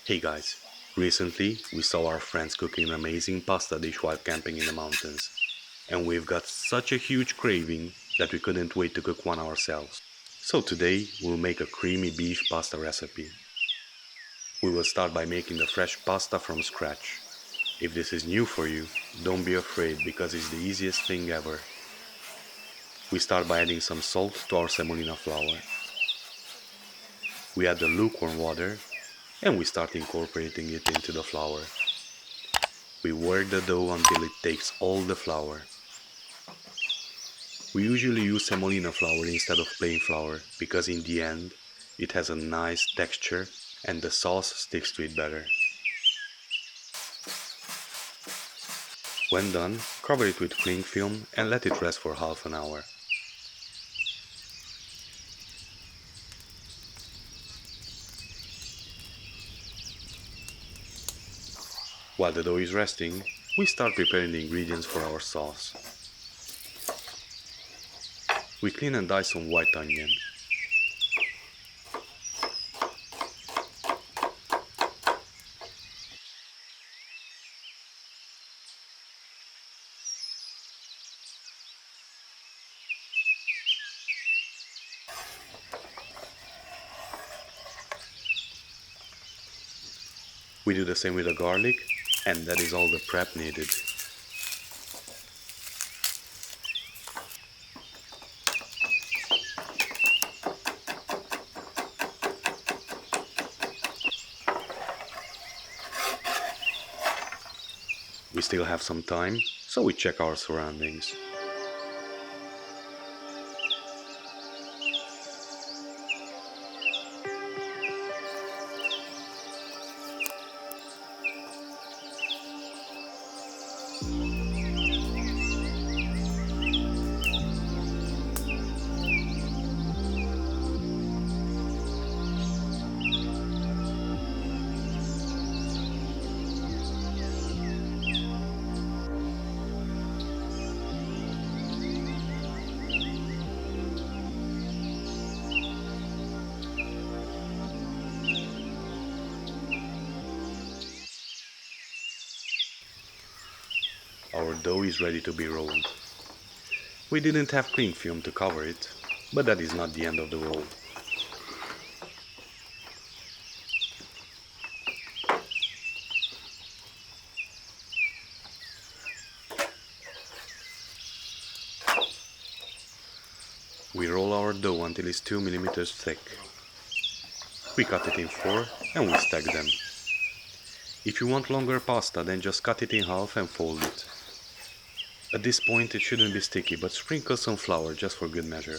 Hey guys, recently we saw our friends cooking an amazing pasta dish while camping in the mountains, and we've got such a huge craving that we couldn't wait to cook one ourselves. So today we'll make a creamy beef pasta recipe. We will start by making the fresh pasta from scratch. If this is new for you, don't be afraid because it's the easiest thing ever. We start by adding some salt to our semolina flour. We add the lukewarm water and we start incorporating it into the flour. We work the dough until it takes all the flour. We usually use semolina flour instead of plain flour because in the end it has a nice texture and the sauce sticks to it better. When done, cover it with cling film and let it rest for half an hour. While the dough is resting, we start preparing the ingredients for our sauce. We clean and dice some white onion. We do the same with the garlic, and that is all the prep needed. We still have some time, so we check our surroundings. Our dough is ready to be rolled. We didn't have cling film to cover it, but that is not the end of the roll. We roll our dough until it's 2 millimeters thick. We cut it in 4 and we stack them. If you want longer pasta, then just cut it in half and fold it. At this point it shouldn't be sticky, but sprinkle some flour just for good measure.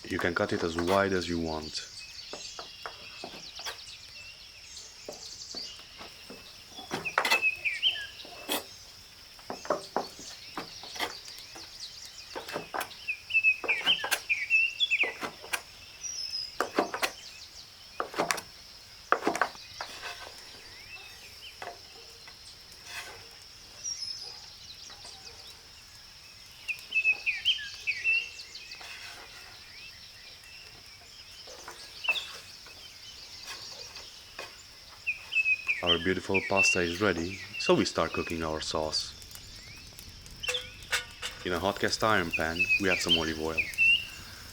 You can cut it as wide as you want. Our beautiful pasta is ready, so we start cooking our sauce. In a hot cast iron pan, we add some olive oil,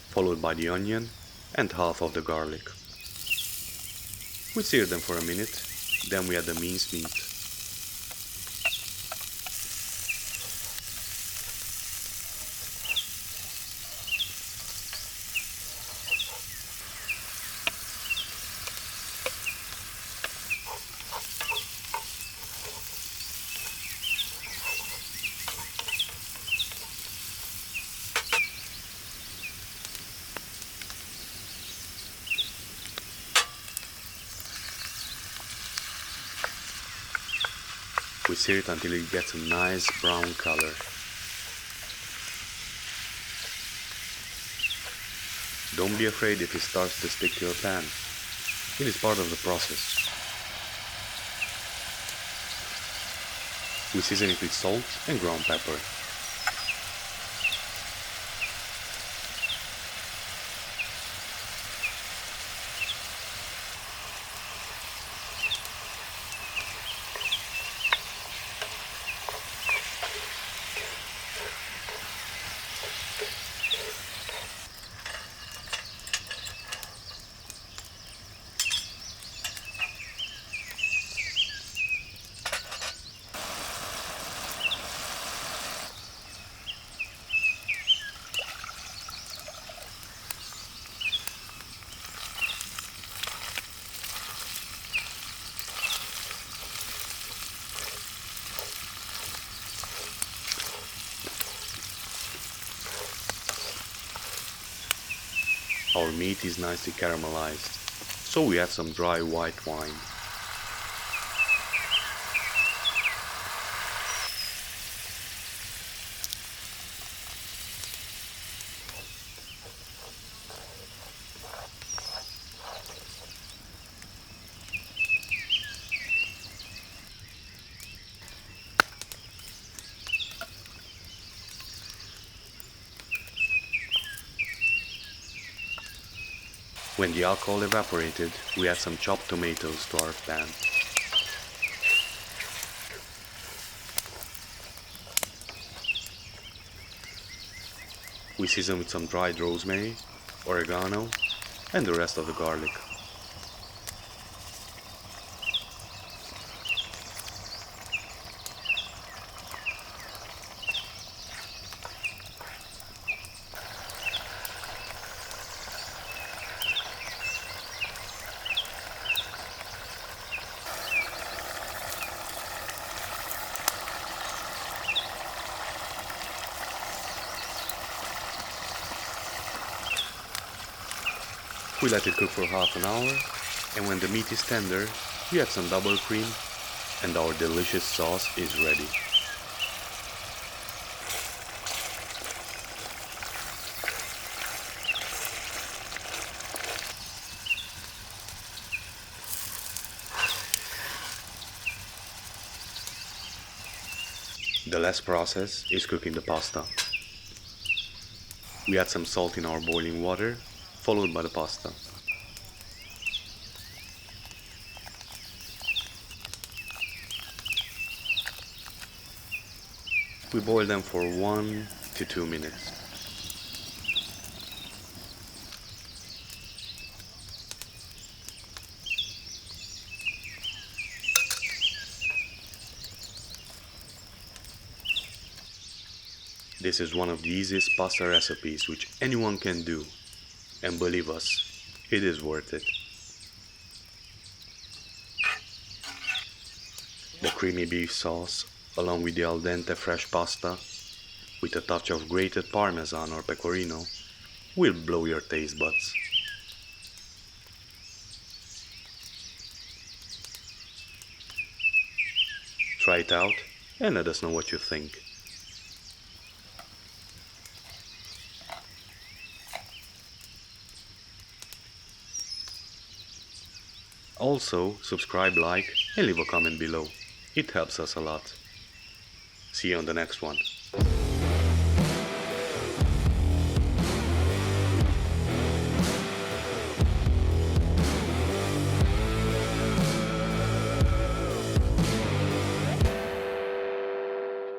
followed by the onion and half of the garlic. We sear them for a minute, then we add the minced meat. We sear it until it gets a nice brown color. Don't be afraid if it starts to stick to your pan. It is part of the process. We season it with salt and ground pepper. Our meat is nicely caramelized, so we add some dry white wine. When the alcohol evaporated, we add some chopped tomatoes to our pan. We season with some dried rosemary, oregano, and the rest of the garlic. We let it cook for half an hour, and when the meat is tender, we add some double cream, and our delicious sauce is ready. The last process is cooking the pasta. We add some salt in our boiling water, followed by the pasta. We boil them for 1 to 2 minutes. This is one of the easiest pasta recipes which anyone can do, and believe us, it is worth it. The creamy beef sauce, along with the al dente fresh pasta, with a touch of grated parmesan or pecorino, will blow your taste buds. Try it out and let us know what you think. Also, subscribe, like, and leave a comment below. It helps us a lot. See you on the next one.